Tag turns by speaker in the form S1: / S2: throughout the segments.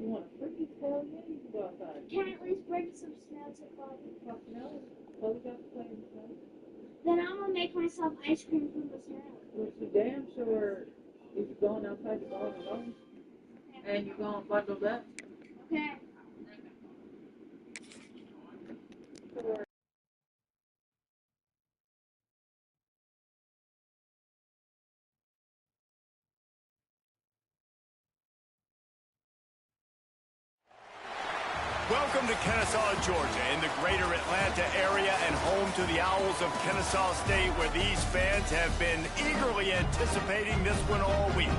S1: You want a freaky? Hell yeah, you can go outside.
S2: Can I at least bring some snow to Bobby?
S1: Fuck no. Chloe got to play in the snow.
S2: Then I'm gonna make myself ice cream from the snow.
S1: Well, she damn sure if you're going outside, you're going alone. Okay. And you're going to bundle up.
S2: Okay.
S3: Welcome to Kennesaw, Georgia, in the greater Atlanta area and home to the Owls of Kennesaw State, where these fans have been eagerly anticipating this one all week.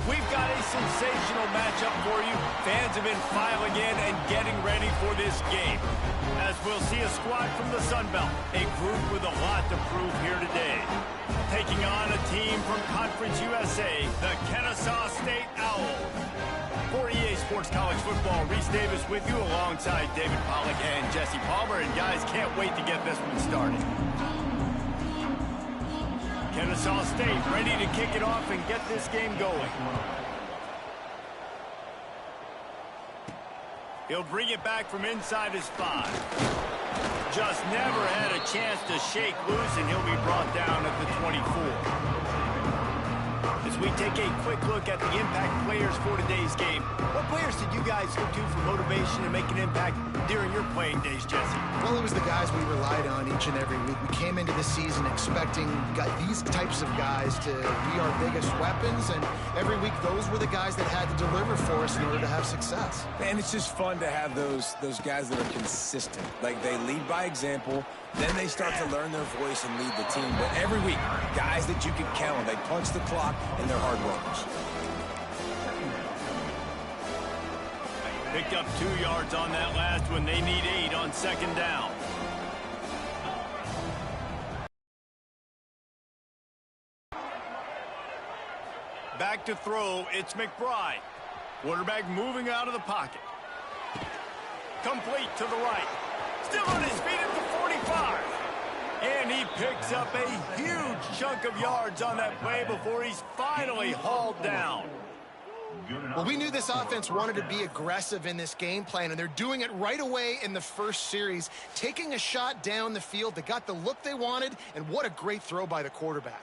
S3: We've got a sensational matchup for you. Fans have been filing in and getting ready for this game, as we'll see a squad from the Sun Belt, a group with a lot to prove here today. Taking on a team from Conference USA, the Kennesaw State Owls. For EA Sports College Football, Reese Davis with you alongside David Pollack and Jesse Palmer. And guys, can't wait to get this one started. Kennesaw State ready to kick it off and get this game going. He'll bring it back from inside his 5. Just never had a chance to shake loose, and he'll be brought down at the 24. As we take a quick look at the impact players for today's game, what players did you guys look to for motivation and make an impact during your playing days, Jesse?
S4: Well, it was the guys we relied on each and every week. We came into the season expecting these types of guys to be our biggest weapons, and every week those were the guys that had to deliver for us in order to have success.
S5: And it's just fun to have those guys that are consistent. Like, they lead by example, then they start to learn their voice and lead the team. But every week, guys that you can count on, they punch the clock and they're hard runners.
S3: Picked up 2 yards on that last one. They need 8 on second down. Back to throw, it's McBride. Quarterback moving out of the pocket. Complete to the right. Still on his feet at the 45. And he picks up a huge chunk of yards on that play before he's finally hauled down.
S4: Well, we knew this offense wanted to be aggressive in this game plan, and they're doing it right away in the first series, taking a shot down the field. They got the look they wanted, and what a great throw by the quarterback.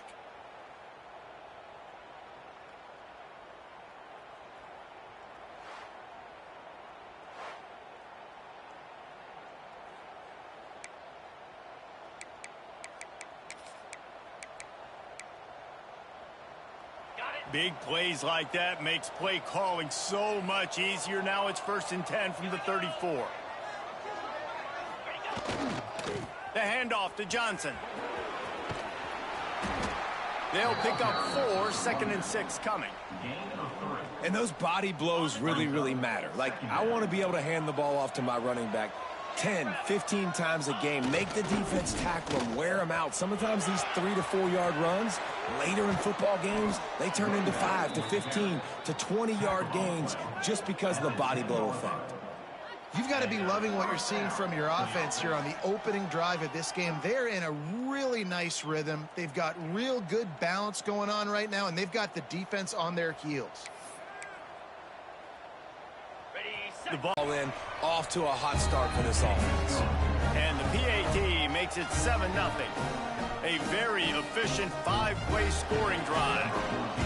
S3: Big plays like that makes play calling so much easier. Now it's 1st and 10 from the 34. The handoff to Johnson. They'll pick up 4, 2nd and 6 coming.
S5: And those body blows really, really matter. Like, I want to be able to hand the ball off to my running back 10, 15 times a game. Make the defense tackle them, wear them out. Sometimes these 3 to 4 yard runs, later in football games, they turn into 5 to 15 to 20 yard gains just because of the body blow effect.
S4: You've got to be loving what you're seeing from your offense here on the opening drive of this game. They're in a really nice rhythm. They've got real good balance going on right now, and they've got the defense on their heels.
S3: The ball
S5: in, off to a hot start for this offense.
S3: And the PAT makes it 7-0. A very efficient 5-play scoring drive.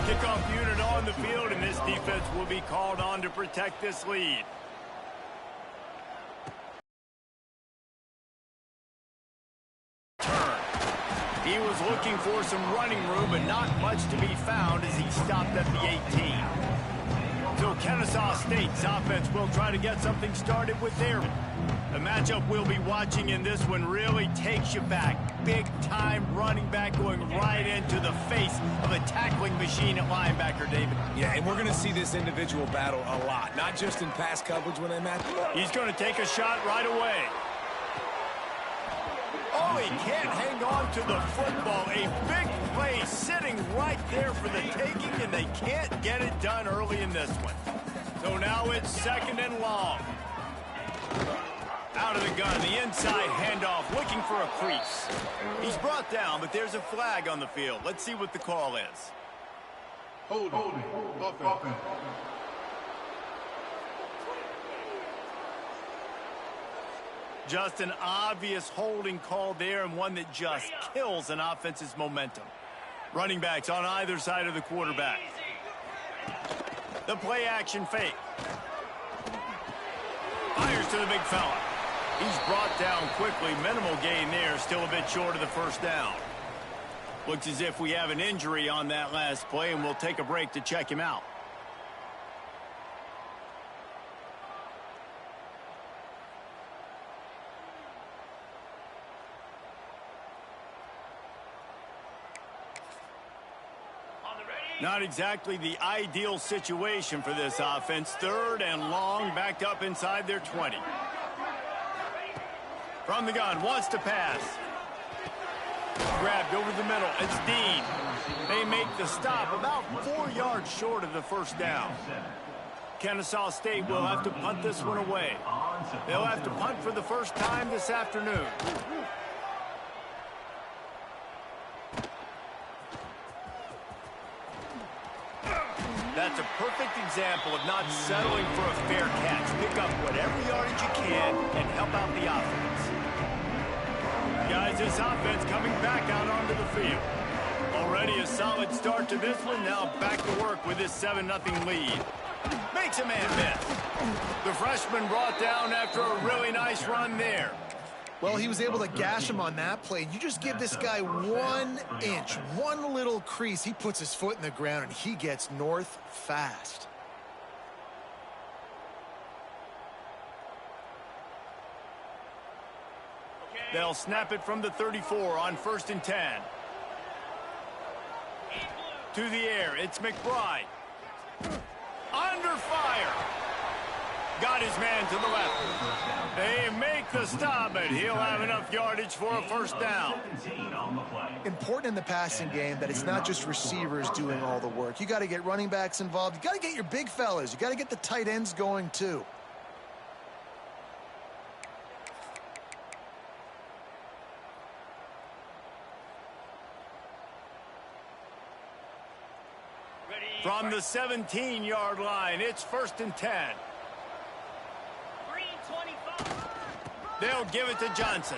S3: Kickoff unit on the field, and this defense will be called on to protect this lead. Turn. He was looking for some running room, but not much to be found as he stopped at the 18. So Kennesaw State's offense will try to get something started with their. The matchup we'll be watching in this one really takes you back. Big-time running back going right into the face of a tackling machine at linebacker, David.
S5: Yeah, and we're going to see this individual battle a lot, not just in pass coverage when they match.
S3: He's going to take a shot right away. Oh, he can't hang on to the football. A big play sitting right there for the taking, and they can't get it done early in this one. So now it's 2nd and long. Out of the gun, the inside handoff, looking for a crease. He's brought down, but there's a flag on the field. Let's see what the call is.
S6: Holding. Offense.
S3: Just an obvious holding call there, and one that just kills an offense's momentum. Running backs on either side of the quarterback. The play action fake. Fires to the big fella. He's brought down quickly. Minimal gain there. Still a bit short of the first down. Looks as if we have an injury on that last play, and we'll take a break to check him out. Not exactly the ideal situation for this offense. 3rd and long, backed up inside their 20. From the gun, wants to pass. Grabbed over the middle. It's Dean. They make the stop about 4 yards short of the first down. Kennesaw State will have to punt this one away. They'll have to punt for the first time this afternoon. That's a perfect example of not settling for a fair catch. Pick up whatever yardage you can and help out the offense. Guys, this offense coming back out onto the field. Already a solid start to this one. Now back to work with this 7-0 lead. Makes a man miss. The freshman brought down after a really nice run there.
S4: Well, he was able to gash him on that play. You just give this guy 1 inch, one little crease. He puts his foot in the ground, and he gets north fast.
S3: They'll snap it from the 34 on 1st and 10. To the air, it's McBride. Under fire. Got his man to the left. They make the stop, but he'll have enough yardage for a first down.
S4: Important in the passing game that it's not just receivers doing all the work. You got to get running backs involved. You got to get your big fellas. You got to get the tight ends going too.
S3: From the 17-yard line, it's 1st and 10. They'll give it to Johnson.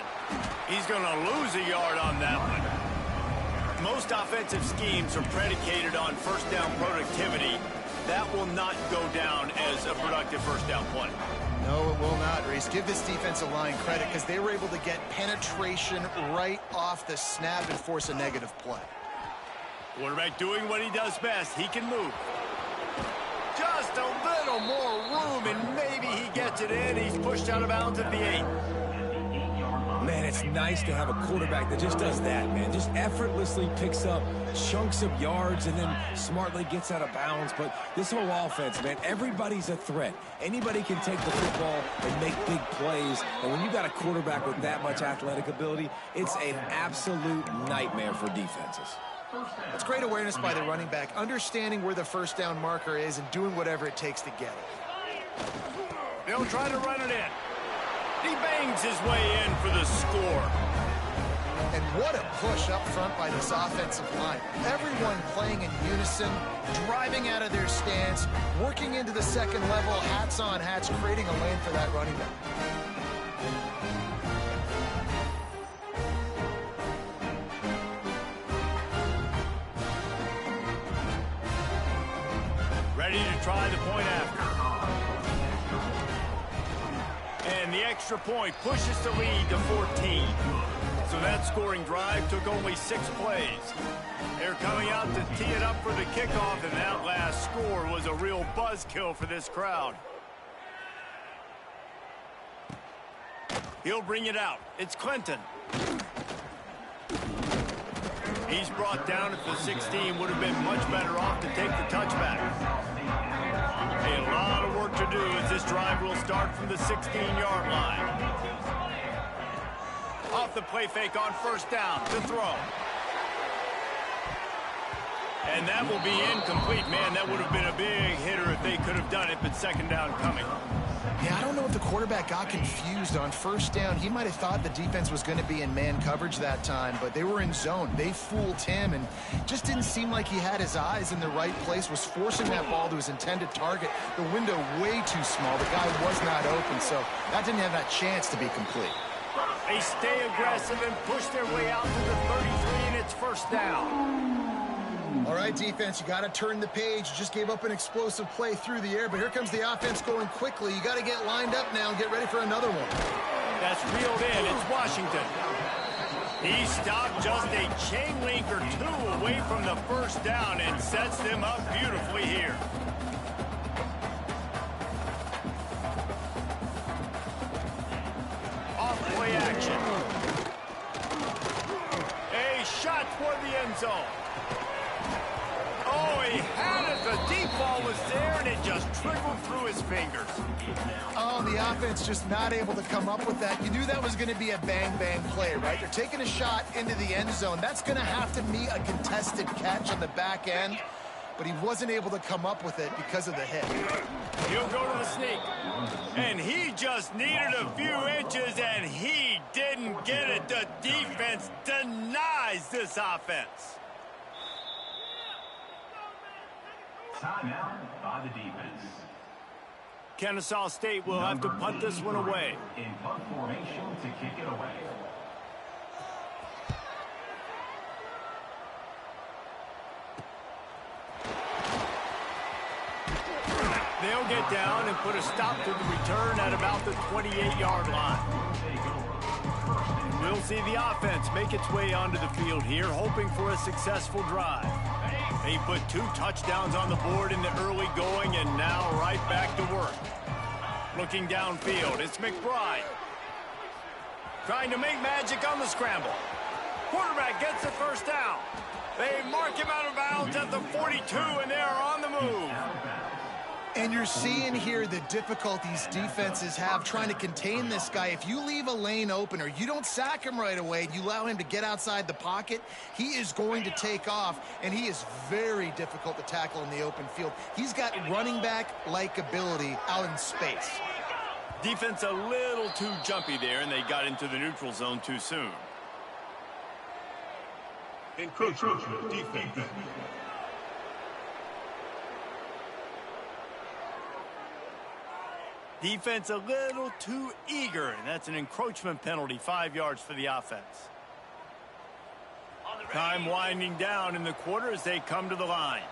S3: He's going to lose a yard on that one. Most offensive schemes are predicated on first down productivity. That will not go down as a productive first down play.
S4: No, it will not, Reese. Give this defensive line credit because they were able to get penetration right off the snap and force a negative play.
S3: Quarterback doing what he does best. He can move. Just a little more room, and maybe he gets it in. He's pushed out of bounds at the 8.
S5: Man, it's nice to have a quarterback that just does that, man. Just effortlessly picks up chunks of yards and then smartly gets out of bounds. But this whole offense, man, everybody's a threat. Anybody can take the football and make big plays. And when you got a quarterback with that much athletic ability, it's an absolute nightmare for defenses.
S4: It's great awareness by the running back, understanding where the first down marker is and doing whatever it takes to get it.
S3: They'll try to run it in. He bangs his way in for the score.
S4: And what a push up front by this offensive line. Everyone playing in unison, driving out of their stance, working into the second level, hats on hats, creating a lane for that running back.
S3: Ready to try the point after. And the extra point pushes the lead to 14. So that scoring drive took only 6 plays. They're coming out to tee it up for the kickoff, and that last score was a real buzzkill for this crowd. He'll bring it out. It's Clinton. He's brought down at the 16. Would have been much better off to take the touchback. A lot of work to do as this drive will start from the 16-yard line. Off the play fake on first down to throw. And that will be incomplete. Man, that would have been a big hitter if they could have done it, but second down coming.
S4: Yeah, I don't know if the quarterback got confused on first down. He might have thought the defense was going to be in man coverage that time, but they were in zone. They fooled him and just didn't seem like he had his eyes in the right place, was forcing that ball to his intended target. The window way too small. The guy was not open, so that didn't have that chance to be complete.
S3: They stay aggressive and push their way out to the 33, and it's first down.
S4: All right, defense, you got to turn the page. You just gave up an explosive play through the air, but here comes the offense going quickly. You got to get lined up now and get ready for another one.
S3: That's reeled in. It's Washington. He stopped just a chain link or two away from the first down and sets them up beautifully here. Off play action. A shot toward the end zone. Oh, he had it. The deep ball was there, and it just trickled through his fingers.
S4: Oh, the offense just not able to come up with that. You knew that was going to be a bang-bang play, right? They're taking a shot into the end zone. That's going to have to be a contested catch on the back end, but he wasn't able to come up with it because of the hit.
S3: He'll go to the sneak, and he just needed a few inches, and he didn't get it. The defense denies this offense.
S6: Timeout by the defense.
S3: Kennesaw State will have to punt this one away.
S6: In punt formation to kick it away.
S3: They'll get down and put a stop to the return at about the 28-yard line. We'll see the offense make its way onto the field here, hoping for a successful drive. They put 2 touchdowns on the board in the early going, and now right back to work. Looking downfield, it's McBride. Trying to make magic on the scramble. Quarterback gets the first down. They mark him out of bounds at the 42, and they are on the move.
S4: And you're seeing here the difficulties defenses have trying to contain this guy. If you leave a lane open or you don't sack him right away, you allow him to get outside the pocket, he is going to take off, and he is very difficult to tackle in the open field. He's got running back-like ability out in space.
S3: Defense a little too jumpy there, and they got into the neutral zone too soon.
S6: Encroachment defense.
S3: Defense a little too eager, and that's an encroachment penalty, 5 yards for the offense. Time winding down in the quarter as they come to the line.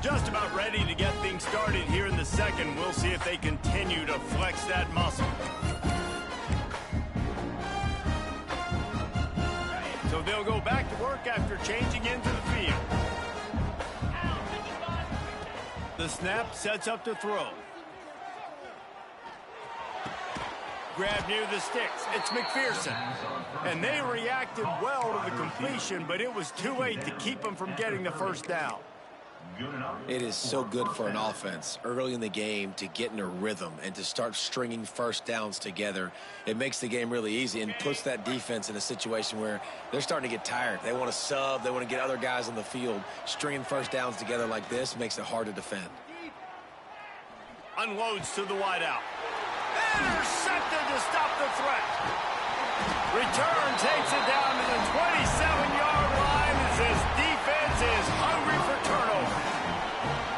S3: Just about ready to get things started here in the second. We'll see if they continue to flex that muscle. So they'll go back to work after changing into the field. The snap sets up to throw. Grab near the sticks. It's McPherson. And they reacted well to the completion, but it was too late to keep them from getting the first down.
S5: It is so good for an offense early in the game to get in a rhythm and to start stringing first downs together. It makes the game really easy and puts that defense in a situation where they're starting to get tired. They want to sub. They want to get other guys on the field. Stringing first downs together like this makes it hard to defend.
S3: Unloads to the wideout. Intercepted to stop the threat. Return takes it down to the 27-yard line as this defense is hungry for turnover.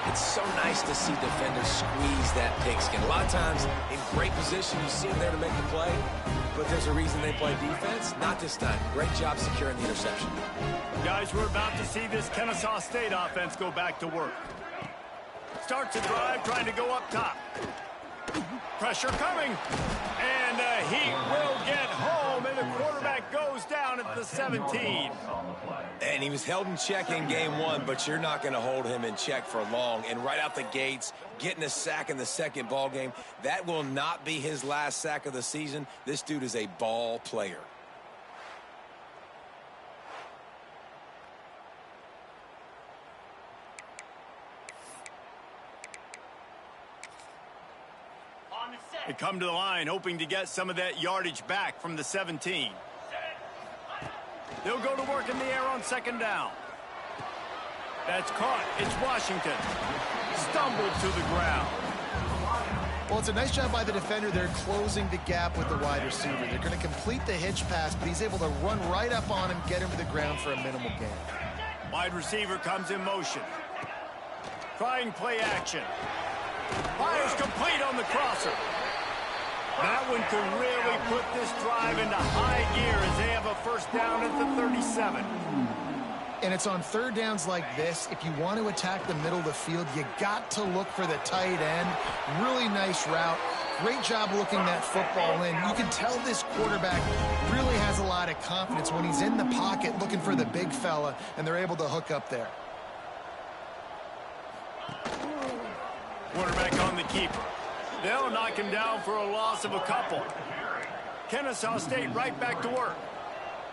S5: It's so nice to see defenders squeeze that pigskin. A lot of times in great position, you see them there to make the play, but there's a reason they play defense. Not this time. Great job securing the interception.
S3: Guys, we're about to see this Kennesaw State offense go back to work. Starts a drive trying to go up top. Pressure coming. And he will get home, and the quarterback goes down at at the 17.
S5: And he was held in check in game one, but you're not going to hold him in check for long. And right out the gates, getting a sack in the second ball game, that will not be his last sack of the season. This dude is a ball player.
S3: They come to the line hoping to get some of that yardage back from the 17. They'll go to work in the air on second down. That's caught. It's Washington. Stumbled to the ground.
S4: Well, it's a nice job by the defender. They're closing the gap with the wide receiver. They're going to complete the hitch pass, but he's able to run right up on him, get him to the ground for a minimal gain.
S3: Wide receiver comes in motion. Trying play action. Fires complete on the crosser. That one could really put this drive into high gear as they have a first down at the 37.
S4: And it's on third downs like this. If you want to attack the middle of the field, you got to look for the tight end. Really nice route. Great job looking that football in. You can tell this quarterback really has a lot of confidence when he's in the pocket looking for the big fella, and they're able to hook up there.
S3: Quarterback on the keeper. They'll knock him down for a loss of a couple. Kennesaw State right back to work.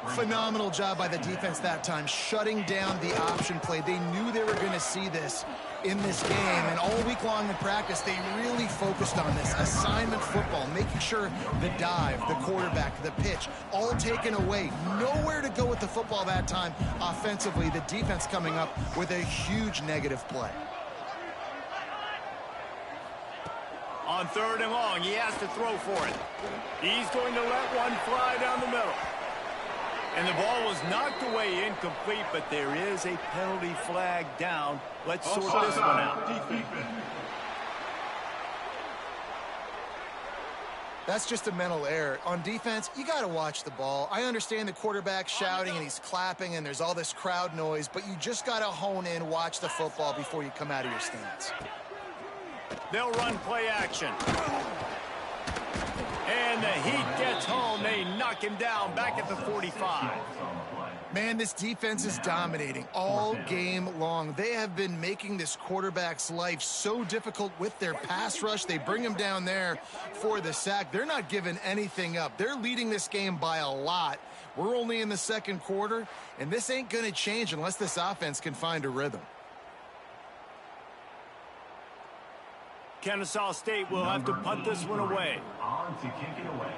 S4: Phenomenal job by the defense that time, shutting down the option play. They knew they were going to see this in this game, and all week long in practice, they really focused on this assignment football, making sure the dive, the quarterback, the pitch, all taken away. Nowhere to go with the football that time offensively. The defense coming up with a huge negative play.
S3: On third and long, he has to throw for it. He's going to let one fly down the middle. And the ball was knocked away incomplete, but there is a penalty flag down. Let's sort this one out.
S4: That's just a mental error. On defense, you got to watch the ball. I understand the quarterback shouting and he's clapping and there's all this crowd noise, but you just got to hone in, watch the football before you come out of your stance.
S3: They'll run play action. And the Heat gets home. They knock him down back at the 45.
S4: Man, this defense is dominating all game long. They have been making this quarterback's life so difficult with their pass rush. They bring him down there for the sack. They're not giving anything up. They're leading this game by a lot. We're only in the second quarter, and this ain't going to change unless this offense can find a rhythm.
S3: Kennesaw State will have to punt this one away.
S6: On to kick it away.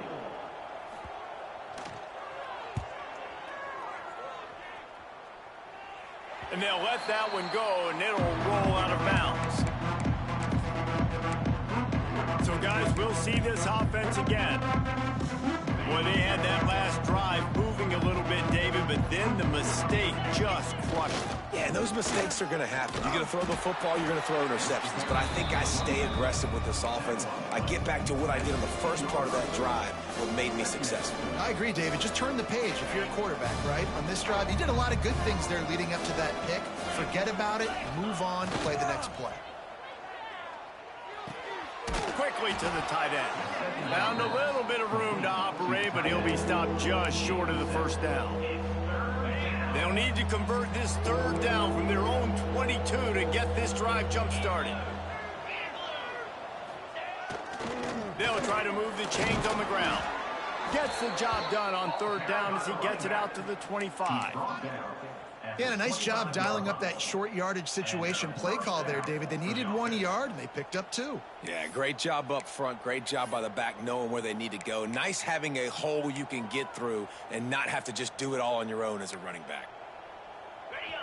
S3: And they'll let that one go, and it'll roll out of bounds. So, guys, we'll see this offense again. Boy, they had that last drive moving a little bit, David, but then the mistake just crushed them.
S5: Yeah, and those mistakes are going to happen. You're going to throw the football, you're going to throw interceptions. But I think I stay aggressive with this offense. I get back to what I did in the first part of that drive, what made me successful.
S4: I agree, David. Just turn the page if you're a quarterback, right? On this drive, you did a lot of good things there leading up to that pick. Forget about it, move on, play the next play.
S3: Quickly to the tight end. Found a little bit of room to operate, but he'll be stopped just short of the first down. They'll need to convert this third down from their own 22 to get this drive jump-started. They'll try to move the chains on the ground. Gets the job done on third down as he gets it out to the 25.
S4: Yeah, a nice job dialing up that short yardage situation play call there, David. They needed 1 yard, and they picked up 2.
S5: Yeah, great job up front. Great job by the back knowing where they need to go. Nice having a hole you can get through and not have to just do it all on your own as a running back.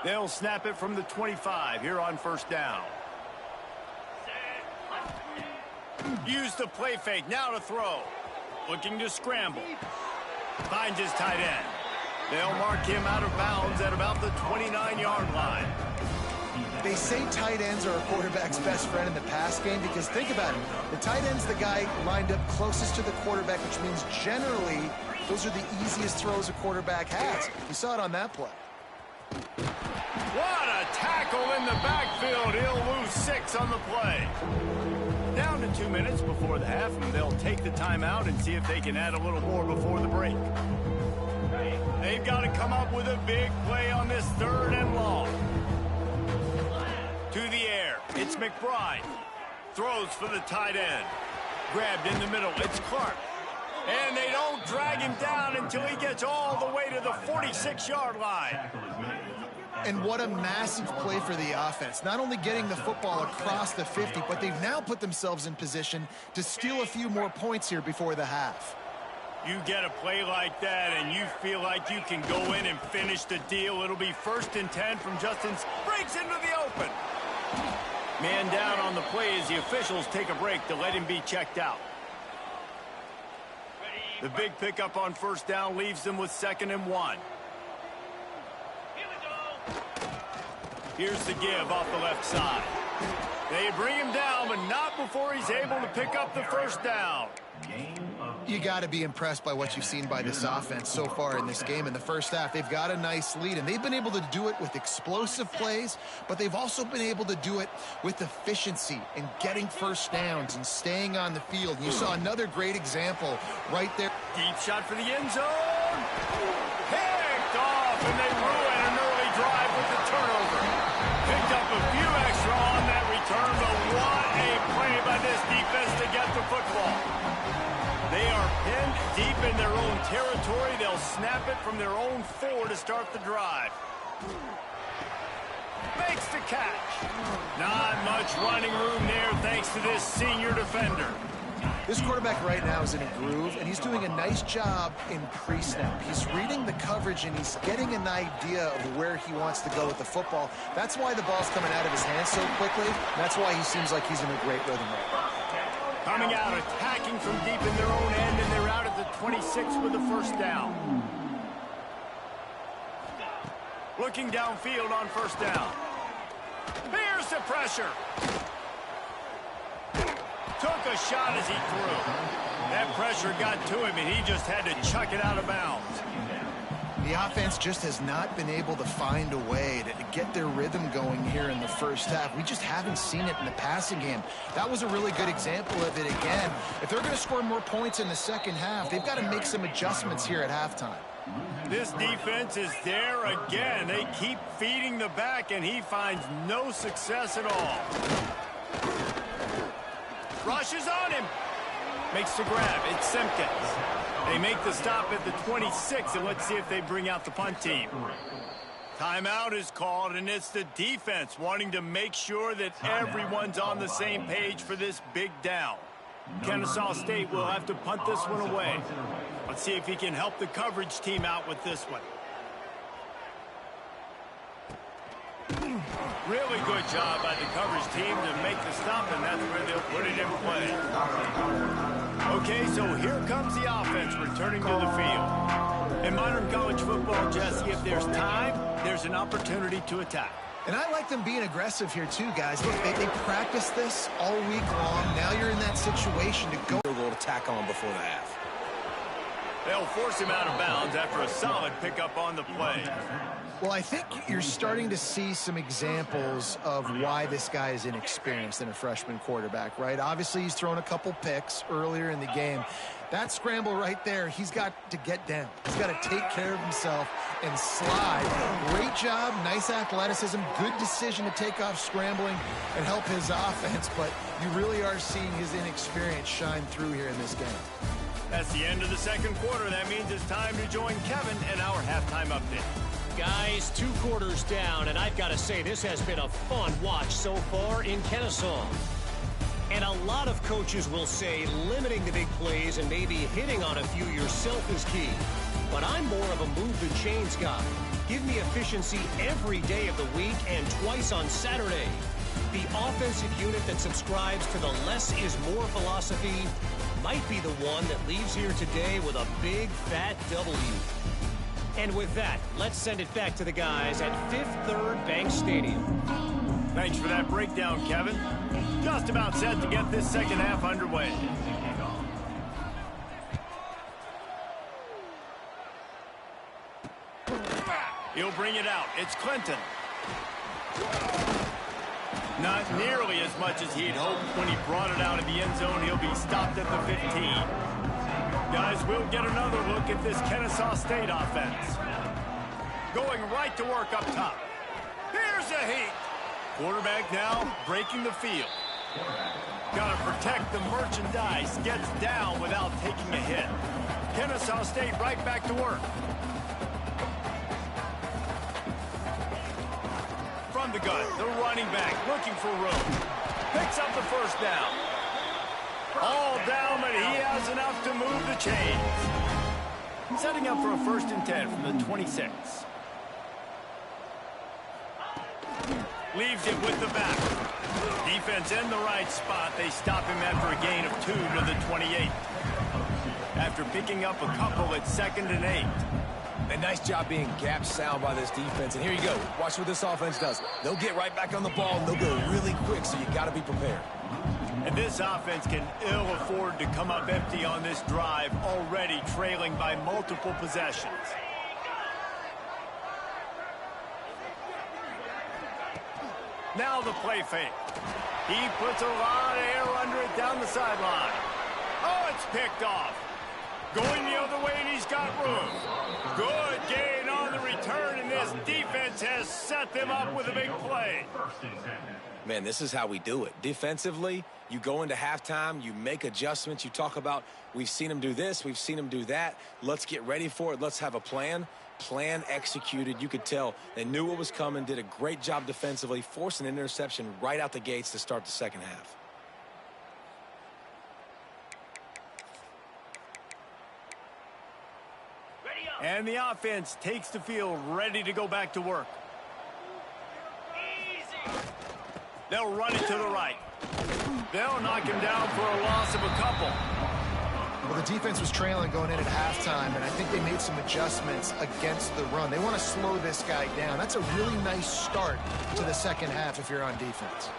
S3: They'll snap it from the 25 here on first down. Use the play fake. Now to throw. Looking to scramble. Finds his tight end. They'll mark him out of bounds at about the 29-yard line.
S4: They say tight ends are a quarterback's best friend in the pass game because think about it. The tight end's the guy lined up closest to the quarterback, which means generally those are the easiest throws a quarterback has. You saw it on that play.
S3: What a tackle in the backfield. He'll lose 6 on the play. Down to 2 minutes before the half, and they'll take the timeout and see if they can add a little more before the break. They've got to come up with a big play on this 3rd and long. To the air, it's McBride. Throws for the tight end. Grabbed in the middle, it's Clark. And they don't drag him down until he gets all the way to the 46-yard line.
S4: And what a massive play for the offense. Not only getting the football across the 50, but they've now put themselves in position to steal a few more points here before the half.
S3: You get a play like that and you feel like you can go in and finish the deal. It'll be 1st and 10 from Justin. Breaks into the open. Man down on the play as the officials take a break to let him be checked out. The big pickup on 1st down leaves them with 2nd and 1. Here's the give off the left side. They bring him down, but not before he's able to pick up the 1st down.
S4: You got to be impressed by what you've seen by this offense so far in this game. In the first half, they've got a nice lead, and they've been able to do it with explosive plays, but they've also been able to do it with efficiency and getting 1st downs and staying on the field. And you saw another great example right there.
S3: Deep shot for the end zone. Picked off, and they ruin an early drive with the turnover. Picked up a few extra on that return, but what a play by this defense to get the football. They are pinned deep in their own territory. They'll snap it from their own 4 to start the drive. Makes the catch. Not much running room there thanks to this senior defender.
S4: This quarterback right now is in a groove, and he's doing a nice job in pre-snap. He's reading the coverage, and he's getting an idea of where he wants to go with the football. That's why the ball's coming out of his hands so quickly. That's why he seems like he's in a great rhythm right now.
S3: Coming out, attacking from deep in their own end, and they're out at the 26 with the 1st down. Looking downfield on 1st down. Here's the pressure. Took a shot as he threw. That pressure got to him, and he just had to chuck it out of bounds.
S4: The offense just has not been able to find a way to get their rhythm going here in the first half. We just haven't seen it in the passing game. That was a really good example of it again. If they're going to score more points in the second half, they've got to make some adjustments here at halftime.
S3: This defense is there again. They keep feeding the back, and he finds no success at all. Rushes on him. Makes the grab. It's Simpkins. They make the stop at the 26, and let's see if they bring out the punt team. Timeout is called, and it's the defense wanting to make sure that everyone's on the same page for this big down. Kennesaw State will have to punt this one away. Let's see if he can help the coverage team out with this one. Really good job by the coverage team to make the stop, and that's where they'll put it in play. Okay, so here comes the offense returning to the field. In modern college football, Jesse, if there's time, there's an opportunity to attack.
S4: And I like them being aggressive here too, guys. Look, they practice this all week long. Now you're in that situation to go
S5: To tack on before the half.
S3: They'll force him out of bounds after a solid pickup on the play.
S4: Well, I think you're starting to see some examples of why this guy is inexperienced in a freshman quarterback, right? Obviously, he's thrown a couple picks earlier in the game. That scramble right there, he's got to get down. He's got to take care of himself and slide. Great job, nice athleticism, good decision to take off scrambling and help his offense, but you really are seeing his inexperience shine through here in this game.
S3: That's the end of the second quarter. That means it's time to join Kevin and our halftime update.
S7: Guys, 2 quarters down, and I've got to say this has been a fun watch so far in Kennesaw. And a lot of coaches will say limiting the big plays and maybe hitting on a few yourself is key. But I'm more of a move the chains guy. Give me efficiency every day of the week and twice on Saturday. The offensive unit that subscribes to the less is more philosophy might be the one that leaves here today with a big fat W. And with that, let's send it back to the guys at Fifth Third Bank Stadium.
S3: Thanks for that breakdown, Kevin. Just about set to get this second half underway. He'll bring it out. It's Clinton. Not nearly as much as he'd hoped when he brought it out of the end zone. He'll be stopped at the 15. Guys, we'll get another look at this Kennesaw State offense. Going right to work up top. Here's a heat. Quarterback now breaking the field. Got to protect the merchandise. Gets down without taking a hit. Kennesaw State right back to work. From the gun, the running back looking for room. Picks up the first down. All down, but he has enough to move the chains. Setting up for a 1st and 10 from the 26. Leaves it with the back. Defense in the right spot. They stop him after a gain of 2 to the 28. After picking up a couple at 2nd and 8.
S5: A nice job being gap sound by this defense. And here you go. Watch what this offense does. They'll get right back on the ball, and they'll go really quick, so you got to be prepared.
S3: And this offense can ill afford to come up empty on this drive, already trailing by multiple possessions. Now the play fake. He puts a lot of air under it down the sideline. Oh, it's picked off. Going the other way, and he's got room. Good gain on the return, and this defense has set them up with a big play.
S5: Man, this is how we do it. Defensively, you go into halftime, you make adjustments. You talk about, we've seen them do this, we've seen them do that. Let's get ready for it. Let's have a plan. Plan executed. You could tell they knew what was coming, did a great job defensively, forced an interception right out the gates to start the second half.
S3: And the offense takes the field, ready to go back to work. They'll run it to the right. They'll knock him down for a loss of a couple.
S4: Well, the defense was trailing going in at halftime, and I think they made some adjustments against the run. They want to slow this guy down. That's a really nice start to the second half if you're on defense.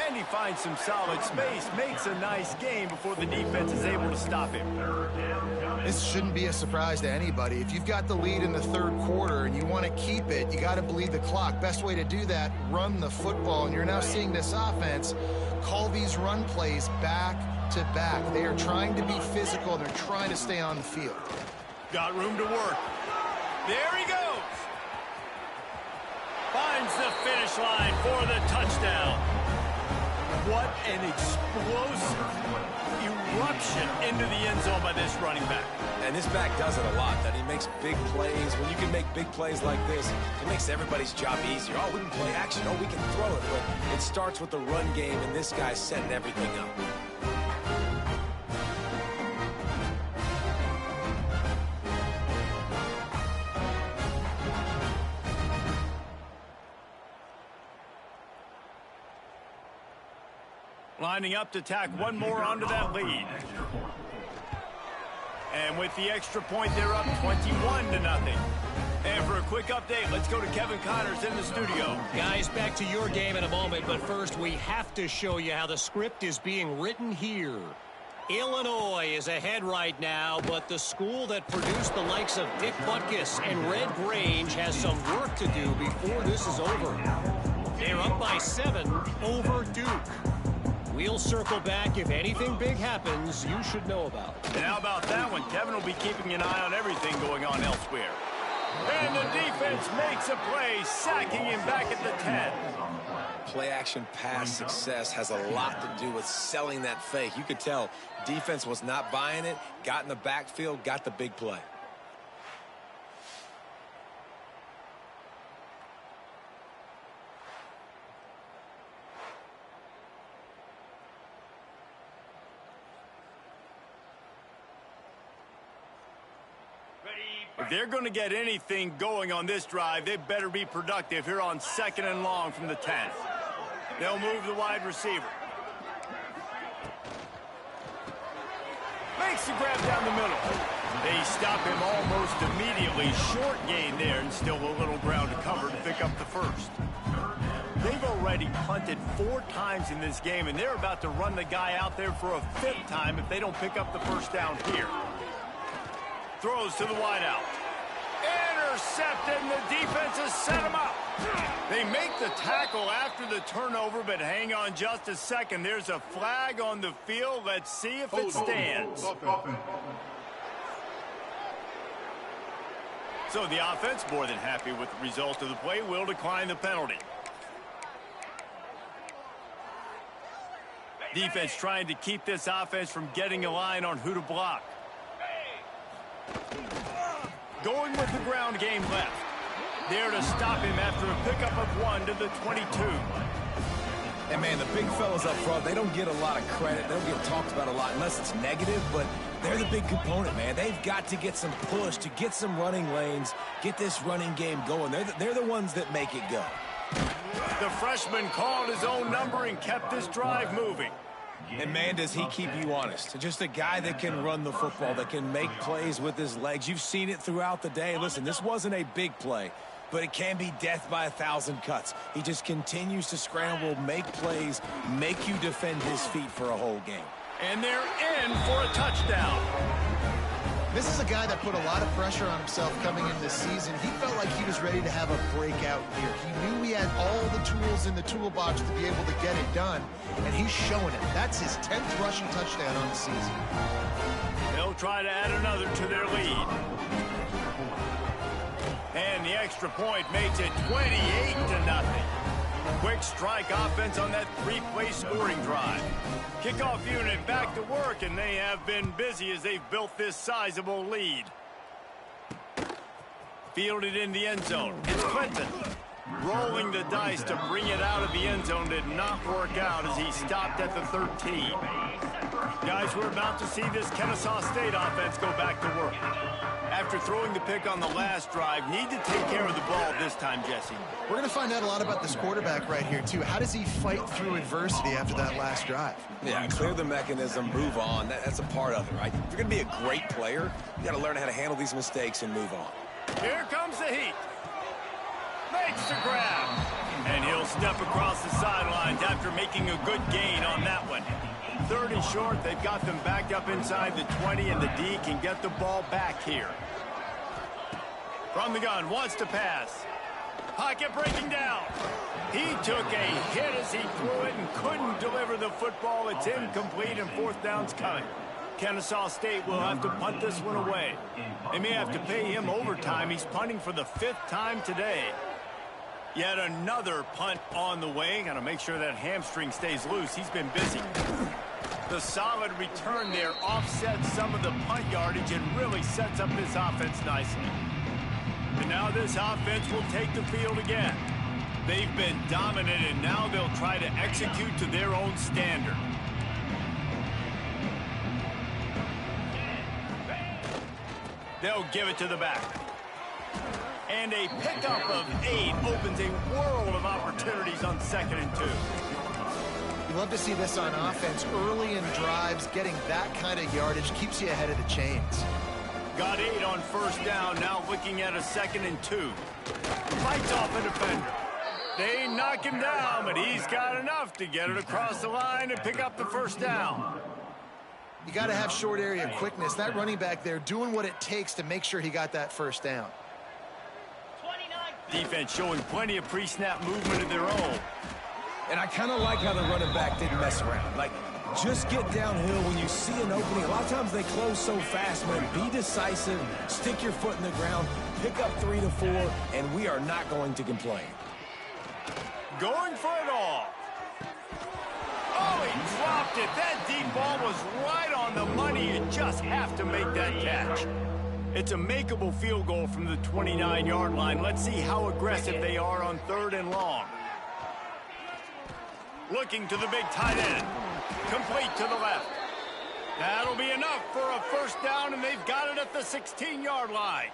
S3: And he finds some solid space, makes a nice game before the defense is able to stop him.
S4: This shouldn't be a surprise to anybody. If you've got the lead in the third quarter and you want to keep it, you got to bleed the clock. Best way to do that, run the football. And you're now seeing this offense call these run plays back to back. They are trying to be physical, and they're trying to stay on the field.
S3: Got room to work. There he goes. Finds the finish line for the touchdown. What an explosive eruption into the end zone by this running back.
S5: And this back does it a lot, that he makes big plays. When you can make big plays like this, it makes everybody's job easier. Oh, we can play action. Oh, we can throw it. But it starts with the run game, and this guy's setting everything up.
S3: Lining up to tack one more onto that lead. And with the extra point, they're up 21-0. And for a quick update, let's go to Kevin Connors in the studio.
S7: Guys, back to your game in a moment, but first we have to show you how the script is being written here. Illinois is ahead right now, but the school that produced the likes of Dick Butkus and Red Grange has some work to do before this is over. They're up by 7 over Duke. We'll circle back. If anything big happens, you should know about it.
S3: And how about that one? Kevin will be keeping an eye on everything going on elsewhere. And the defense makes a play, sacking him back at the 10.
S5: Play-action pass success has a lot to do with selling that fake. You could tell defense was not buying it, got in the backfield, got the big play.
S3: If they're going to get anything going on this drive, they better be productive here on 2nd and long from the 10. They'll move the wide receiver. Makes the grab down the middle. They stop him almost immediately. Short gain there, and still a little ground to cover to pick up the first. They've already punted 4 times in this game, and they're about to run the guy out there for a 5th time if they don't pick up the first down here. Throws to the wideout. Intercepted, and the defense has set him up. They make the tackle after the turnover, but hang on just a second. There's a flag on the field. Let's see if it stands. So the offense, more than happy with the result of the play, will decline the penalty. Defense trying to keep this offense from getting a line on who to block. Going with the ground game left. There to stop him after a pickup of 1 to the 22.
S5: And, man, the big fellas up front, they don't get a lot of credit. They don't get talked about a lot unless it's negative, but they're the big component, man. They've got to get some push, to get some running lanes, get this running game going. They're the ones that make it go.
S3: The freshman called his own number and kept this drive moving.
S5: And, man, does he keep you honest. Just a guy that can run the football, that can make plays with his legs. You've seen it throughout the day. Listen, this wasn't a big play, but it can be death by 1,000 cuts. He just continues to scramble, make plays, make you defend his feet for a whole game.
S3: And they're in for a touchdown.
S4: This is a guy that put a lot of pressure on himself coming in this season. He felt like he was ready to have a breakout year. He knew he had all the tools in the toolbox to be able to get it done, and he's showing it. That's his 10th rushing touchdown on the season.
S3: They'll try to add another to their lead. And the extra point makes it 28-0. Quick strike offense on that 3-play scoring drive. Kickoff unit back to work, and they have been busy as they've built this sizable lead. Fielded in the end zone. It's Clinton. Rolling the dice to bring it out of the end zone did not work out as he stopped at the 13. Guys, we're about to see this Kennesaw State offense go back to work. After throwing the pick on the last drive, need to take care of the ball this time, Jesse.
S4: We're going to find out a lot about this quarterback right here, too. How does he fight through adversity after that last drive?
S5: Yeah, clear the mechanism, move on. That's a part of it, right? If you're going to be a great player, you got to learn how to handle these mistakes and move on.
S3: Here comes the heat. Makes the grab. And he'll step across the sidelines after making a good gain on that one. 3rd and short. They've got them backed up inside the 20, and the D can get the ball back here. From the gun, wants to pass. Pocket breaking down. He took a hit as he threw it and couldn't deliver the football. It's incomplete, and 4th down's coming. Kennesaw State will have to punt this one away. They may have to pay him overtime. He's punting for the 5th time today. Yet another punt on the way. Got to make sure that hamstring stays loose. He's been busy. The solid return there offsets some of the punt yardage and really sets up this offense nicely. And now this offense will take the field again. They've been dominant, and now they'll try to execute to their own standard. They'll give it to the back. And a pickup of 8 opens a world of opportunities on 2nd and 2.
S4: You love to see this on offense. Early in drives, getting that kind of yardage keeps you ahead of the chains.
S3: Got 8 on 1st down, now looking at a 2nd and 2. Fights off a defender. They knock him down, but he's got enough to get it across the line and pick up the 1st down.
S4: You got to have short area quickness. That running back there doing what it takes to make sure he got that 1st down.
S3: Defense showing plenty of pre-snap movement of their own.
S5: And I kind of like how the running back didn't mess around. Like, just get downhill when you see an opening. A lot of times they close so fast, man. Be decisive, stick your foot in the ground, pick up 3 to 4, and we are not going to complain.
S3: Going for it all. Oh, he dropped it. That deep ball was right on the money. You just have to make that catch. It's a makeable field goal from the 29-yard line. Let's see how aggressive they are on 3rd and long. Looking to the big tight end. Complete to the left. That'll be enough for a 1st down, and they've got it at the 16-yard line.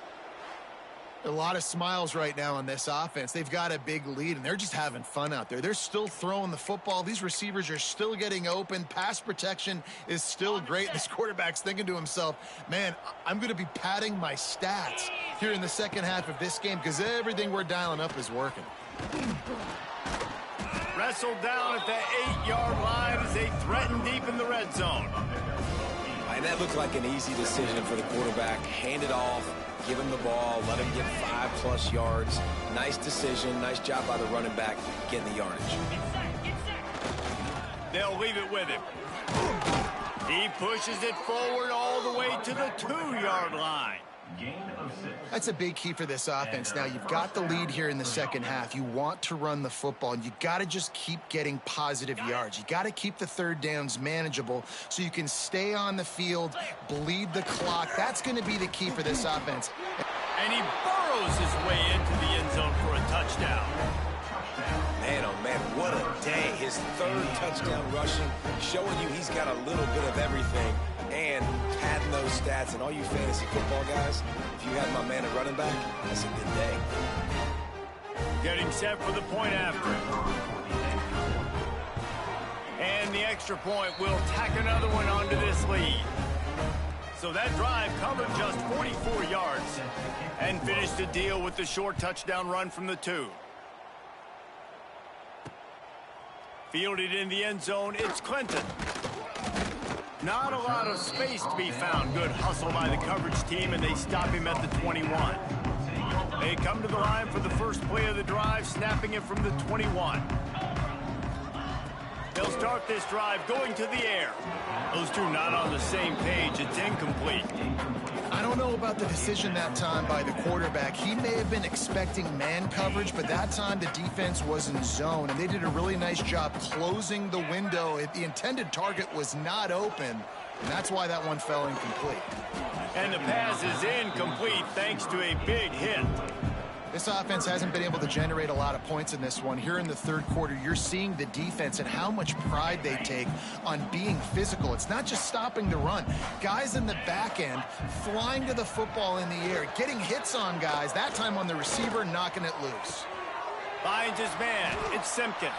S4: A lot of smiles right now on this offense. They've got a big lead, and they're just having fun out there. They're still throwing the football. These receivers are still getting open. Pass protection is still great. This quarterback's thinking to himself, man, I'm going to be padding my stats here in the 2nd half of this game because everything we're dialing up is working.
S3: Wrestled down at the 8-yard line as they threaten deep in the red zone.
S5: And that looked like an easy decision for the quarterback. Hand it off, give him the ball, let him get 5+ yards. Nice decision, nice job by the running back getting the yardage.
S3: They'll leave it with him. He pushes it forward all the way to the 2-yard line.
S4: That's a big key for this offense. Now, you've got the lead here in the second half. You want to run the football, and you got to just keep getting positive yards. You got to keep the third downs manageable so you can stay on the field, bleed the clock. That's going to be the key for this offense.
S3: And he burrows his way into the end zone for a touchdown.
S5: Man, oh man, what a day. His 3rd touchdown rushing, showing you he's got a little bit of everything. And padding those stats, and all you fantasy football guys, if you have my man at running back, that's a good day.
S3: Getting set for the point after. And the extra point will tack another one onto this lead. So that drive covered just 44 yards and finished the deal with the short touchdown run from the 2. Fielded in the end zone, it's Clinton. Not a lot of space to be found. Good hustle by the coverage team, and they stop him at the 21. They come to the line for the first play of the drive, snapping it from the 21. They'll start this drive going to the air. Those two not on the same page. It's incomplete.
S4: I don't know about the decision that time by the quarterback. He may have been expecting man coverage, but that time the defense was in zone, and they did a really nice job closing the window. The intended target was not open, and that's why that one fell incomplete.
S3: And the pass is incomplete thanks to a big hit.
S4: This offense hasn't been able to generate a lot of points in this one. Here in the third quarter, you're seeing the defense and how much pride they take on being physical. It's not just stopping the run. Guys in the back end flying to the football in the air, getting hits on guys, that time on the receiver, knocking it loose.
S3: Finds his man. It's Simpkins.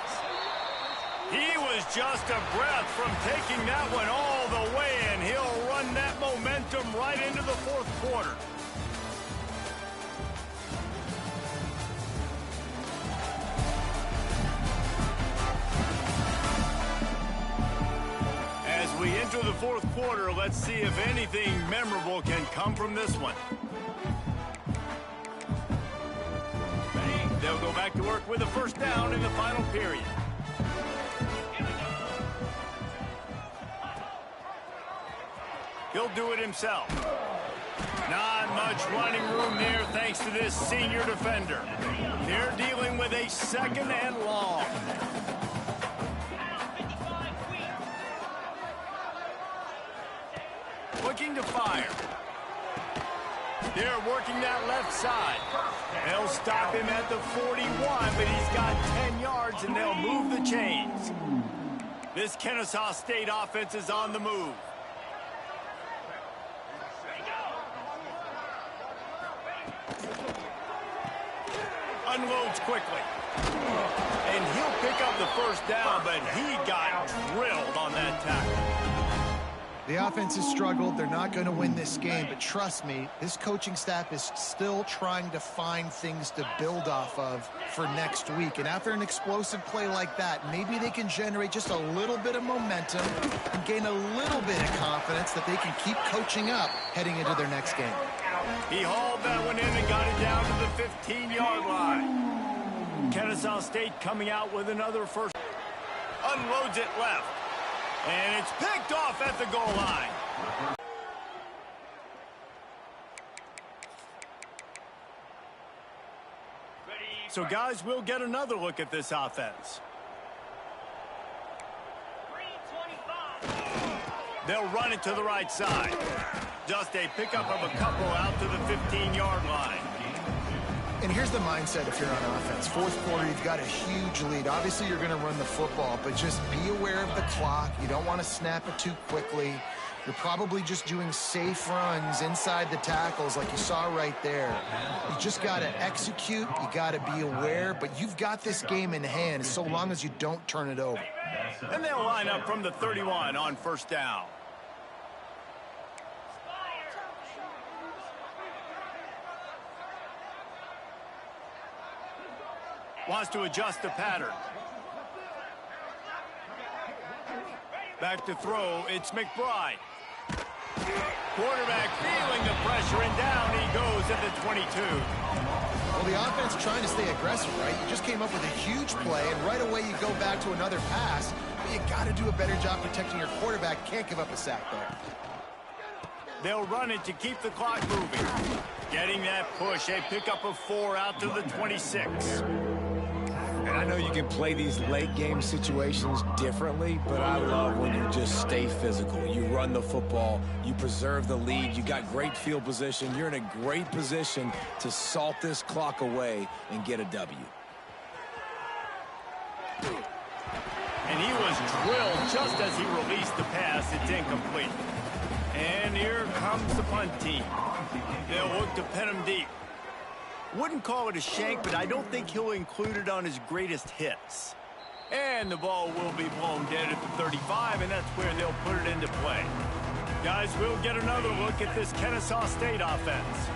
S3: He was just a breath from taking that one all the way, and he'll run that momentum right into the fourth quarter. As we enter the fourth quarter, let's see if anything memorable can come from this one. They'll go back to work with a first down in the final period. He'll do it himself. Not much running room there thanks to this senior defender. They're dealing with a 2nd and long. Looking to fire. They're working that left side. They'll stop him at the 41, but he's got 10 yards, and they'll move the chains. This Kennesaw State offense is on the move. Unloads quickly. And he'll pick up the first down, but he got drilled on that tackle.
S4: The offense has struggled. They're not going to win this game, but trust me, this coaching staff is still trying to find things to build off of for next week. And after an explosive play like that, maybe they can generate just a little bit of momentum and gain a little bit of confidence that they can keep coaching up heading into their next game.
S3: He hauled that one in and got it down to the 15-yard line. Kennesaw State coming out with another first. Unloads it left. And it's picked off at the goal line. So, guys, we'll get another look at this offense. They'll run it to the right side. Just a pickup of a couple out to the 15-yard line.
S4: And here's the mindset if you're on offense. Fourth quarter, you've got a huge lead. Obviously, you're going to run the football, but just be aware of the clock. You don't want to snap it too quickly. You're probably just doing safe runs inside the tackles like you saw right there. You just got to execute. You got to be aware, but you've got this game in hand so long as you don't turn it over.
S3: And they'll line up from the 31 on first down. Wants to adjust the pattern. Back to throw, it's McBride. Quarterback feeling the pressure, and down he goes at the 22.
S4: Well, the offense trying to stay aggressive, right? You just came up with a huge play, and right away you go back to another pass. But you got to do a better job protecting your quarterback. Can't give up a sack there.
S3: They'll run it to keep the clock moving. Getting that push, a pickup of 4 out to the 26.
S5: And I know you can play these late game situations differently, but I love when you just stay physical. You run the football, you preserve the lead, you got great field position, you're in a great position to salt this clock away and get a W.
S3: And he was drilled just as he released the pass. It's incomplete. And here comes the punt team. They'll look to pin him deep. Wouldn't call it a shank, but I don't think he'll include it on his greatest hits. And the ball will be blown dead at the 35, and that's where they'll put it into play. Guys, we'll get another look at this Kennesaw State offense.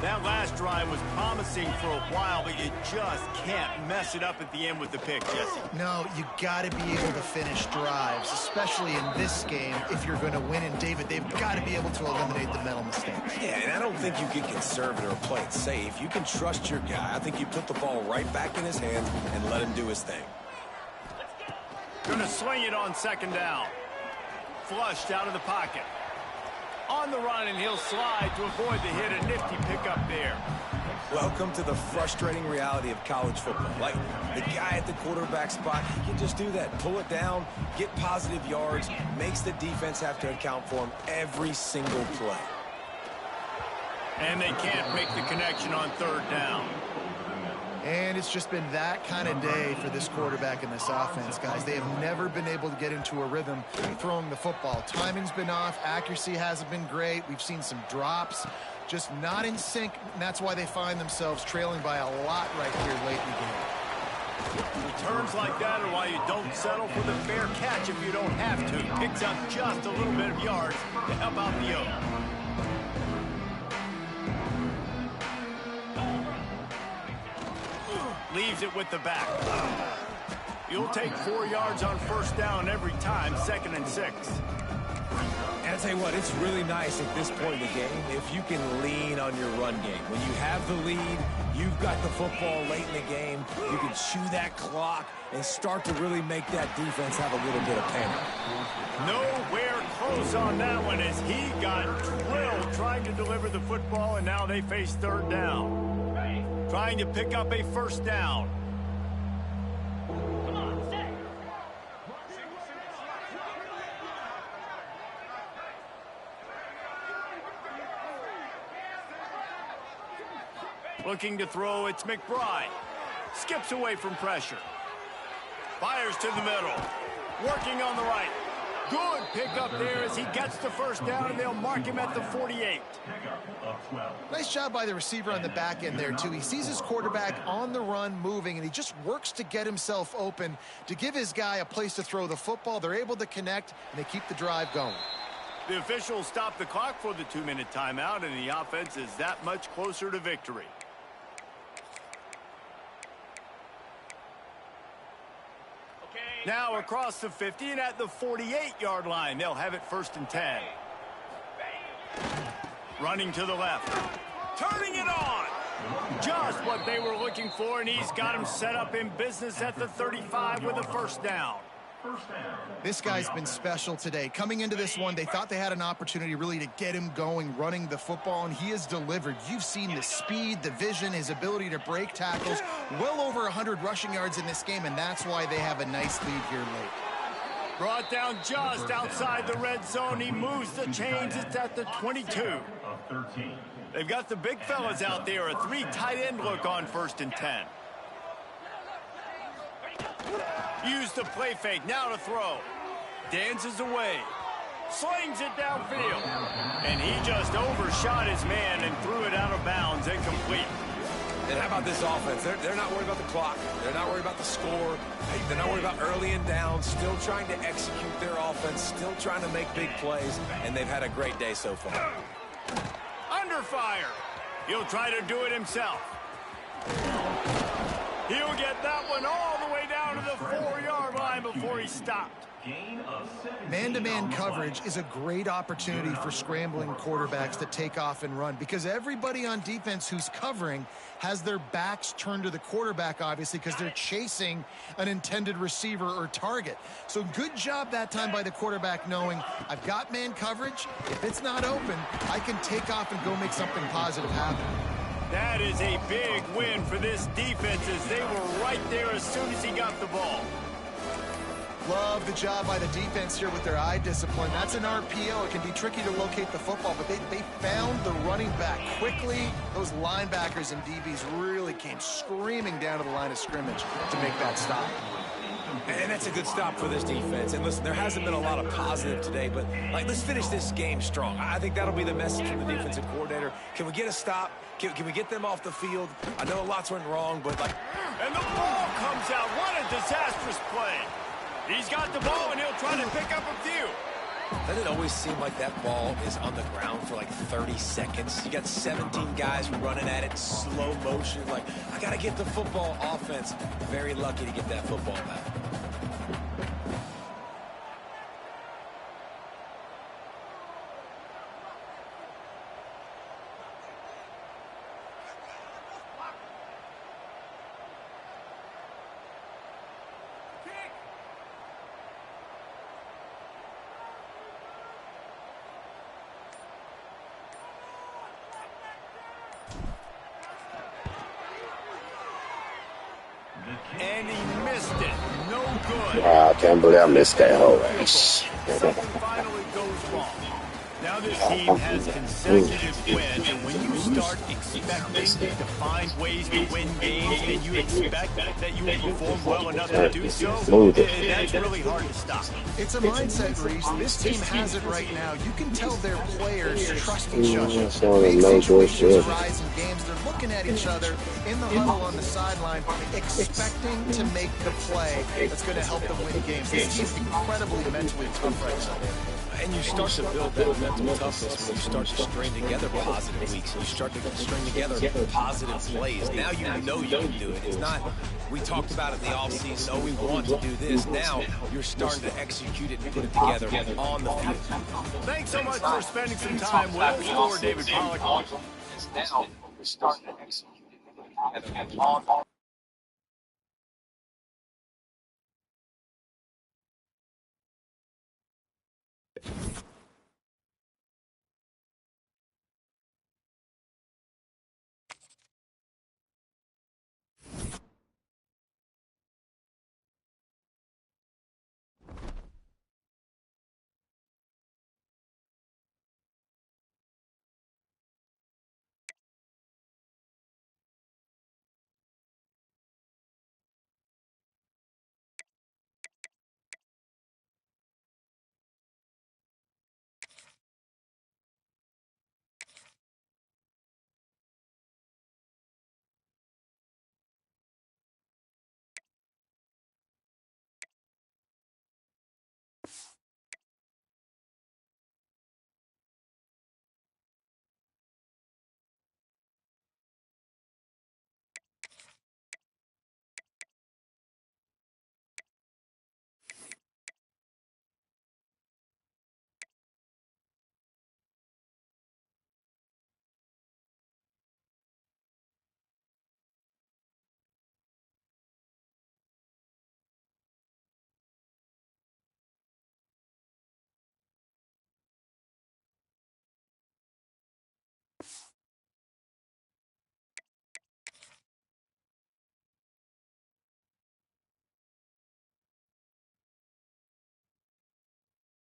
S3: That last drive was promising for a while, but you just can't mess it up at the end with the pick, Jesse.
S4: No, you got to be able to finish drives, especially in this game. If you're going to win, and David, they've got to be able to eliminate the mental mistakes.
S5: Yeah, and I don't think you get conservative or play it safe. You can trust your guy. I think you put the ball right back in his hands and let him do his thing.
S3: Gonna swing it on second down. Flushed out of the pocket. On the run, and he'll slide to avoid the hit. A nifty pickup there.
S5: Welcome to the frustrating reality of college football. Like, the guy at the quarterback spot, he can just do that. Pull it down, get positive yards, makes the defense have to account for him every single play.
S3: And they can't make the connection on third down.
S4: And it's just been that kind of day for this quarterback in this offense, guys. They have never been able to get into a rhythm throwing the football. Timing's been off. Accuracy hasn't been great. We've seen some drops, just not in sync, and that's why they find themselves trailing by a lot right here late in the game.
S3: Returns like that are why you don't settle for the fair catch if you don't have to. Picks up just a little bit of yards to help out the Oak. Leaves it with the back. You'll take 4 yards on first down every time, 2nd and 6.
S5: And I tell you what, it's really nice at this point in the game if you can lean on your run game. When you have the lead, you've got the football late in the game, you can chew that clock and start to really make that defense have a little bit of panic.
S3: Nowhere close on that one as he got drilled trying to deliver the football, and now they face third down. Trying to pick up a first down. Looking to throw, it's McBride. Skips away from pressure. Fires to the middle. Working on the right. Good pickup there as he gets the first down, and they'll mark him at the 48.
S4: Nice job by the receiver on the back end there, too. He sees his quarterback on the run moving, and he just works to get himself open to give his guy a place to throw the football. They're able to connect, and they keep the drive going.
S3: The officials stop the clock for the 2-minute timeout, and the offense is that much closer to victory. Now across the 50 and at the 48-yard line. They'll have it 1st and 10. Running to the left. Turning it on. Just what they were looking for, and he's got him set up in business at the 35 with a first down.
S4: This guy's been special today. Coming into this one, they thought they had an opportunity really to get him going, running the football, and he has delivered. You've seen the speed, the vision, his ability to break tackles. Well over 100 rushing yards in this game, and that's why they have a nice lead here late.
S3: Brought down just outside the red zone. He moves the chains. It's at the 22. They've got the big fellas out there. A 3 tight end look on 1st and 10. Use the play fake, now to throw. Dances away. Slings it downfield. And he just overshot his man and threw it out of bounds, incomplete.
S5: And how about this offense? They're not worried about the clock. They're not worried about the score. They're not worried about early and down. Still trying to execute their offense. Still trying to make big plays. And they've had a great day so far.
S3: Under fire. He'll try to do it himself. He'll get that one all the way down to the 4-yard line before he stopped.
S6: Gain of 17
S4: Man-to-man
S6: on the
S4: coverage
S6: play.
S4: is a great opportunity for scrambling quarterbacks to take off and run because everybody on defense who's covering has their backs turned to the quarterback, obviously, because they're chasing an intended receiver or target. So good job that time by the quarterback knowing I've got man coverage. If it's not open, I can take off and go make something positive happen.
S3: That is a big win for this defense as they were right there as soon as he got the ball.
S4: Love the job by the defense here with their eye discipline. That's an RPO. It can be tricky to locate the football, but they found the running back quickly. Those linebackers and DBs really came screaming down to the line of scrimmage to make that stop.
S5: And that's a good stop for this defense. And listen, there hasn't been a lot of positive today, but let's finish this game strong. I think that'll be the message from the defensive coordinator. Can we get a stop? Can we get them off the field? I know lots went wrong, but
S3: And the ball comes out. What a disastrous play. He's got the ball, and he'll try to pick up a few.
S5: doesn't it always seem like that ball is on the ground for like 30 seconds? You got 17 guys running at it, slow motion. Like, I got to get the football. Offense, very lucky to get that football back.
S3: And he missed it. No good.
S8: Wow, I can't believe I missed that whole
S3: Something finally goes wrong. Now this team has consecutive wins, and when you start expecting to find ways to win games, and you expect that you will perform well enough to do so, that's really hard to stop.
S4: It's a mindset, Reese. This team has it right now. You can tell their players trust each other. Big situations arise in games. They're looking at each other in the huddle on the sideline, expecting to make the play that's going to help them win games. This team's incredibly mentally tough right now.
S5: And you start to build that mental toughness when you start to string together positive weeks. And you start to string together positive plays. Now you know you can do it. It's not, we talked about it in the offseason, oh, we want to do this. Now you're starting to execute it and put it together on the field.
S3: Thanks so much for spending some time with us, for David Pollock.
S8: Now we're starting to execute it together on the